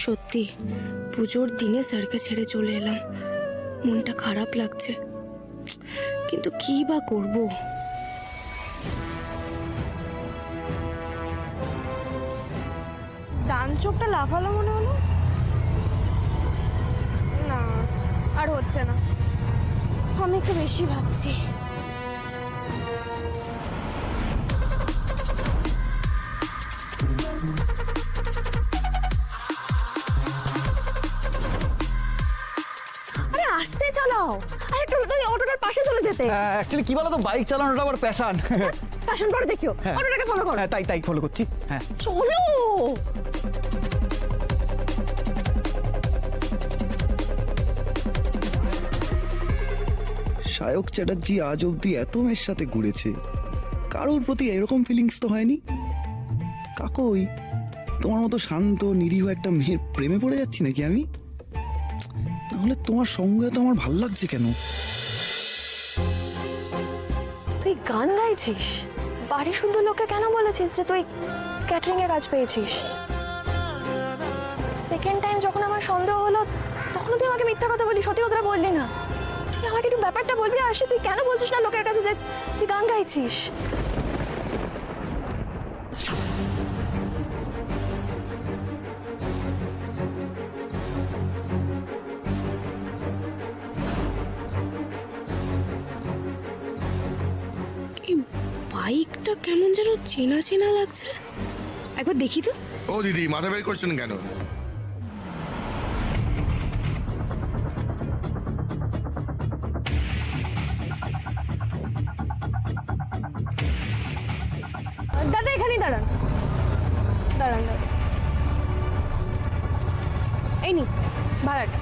সত্যি পুজোর দিনে স্যারকে ছেড়ে চলে এলাম, মনটা খারাপ লাগছে, কিন্তু কি বা করব। ডান চোখটা লাফালো মনে হলো, না আর হচ্ছে না, আমি একটু বেশি ভাবছি। আরে আস্তে চালাও, আরে একটু ওই অটোটার পাশে চলে যেতে। অ্যাকচুয়ালি কি বলো তো, বাইক চালানোটা আমার প্যাশন। প্যাশন পরে দেখিও, অটোটাকে ফলো করো। তাই তাই ফলো করছি। হ্যাঁ চলো। সায়ক চ্যাটার্জি আজ অব্দি এত মেয়ের সাথে ঘুরেছে, কারোর প্রতি এরকম ফিলিংস তো হয়নি। কাকই, তোমার মতো শান্ত নিরীহ একটা মেয়ের প্রেমে পড়ে যাচ্ছি নাকি আমি? নাহলে তোমার সঙ্গে তো আমার ভাল লাগছে কেন? তুই গান গাইছিস? বাড়ি সুন্দর লোককে কেন বলেছিস যে তুই ক্যাটারিং এ কাজ পেয়েছিস? সেকেন্ড টাইম যখন আমার সন্দেহ হলো তখন তুই আমাকে মিথ্যা কথা বলি, সত্যি কথাটা বললি না। তুই আমাকে একটু ব্যাপারটা বলবি আরশি, তুই কেন বলছিস না লোকের কাছে যে তুই গান গাইছিস? বাইকটা কেমন যেন চেনা চেনা লাগছে, একবার দেখি তো। ও দিদি, মাথা বের করছেন কেন? দাদা এখানেই দাঁড়ান, দাঁড়ান দাঁড়ান, এই নি ভাড়াটা।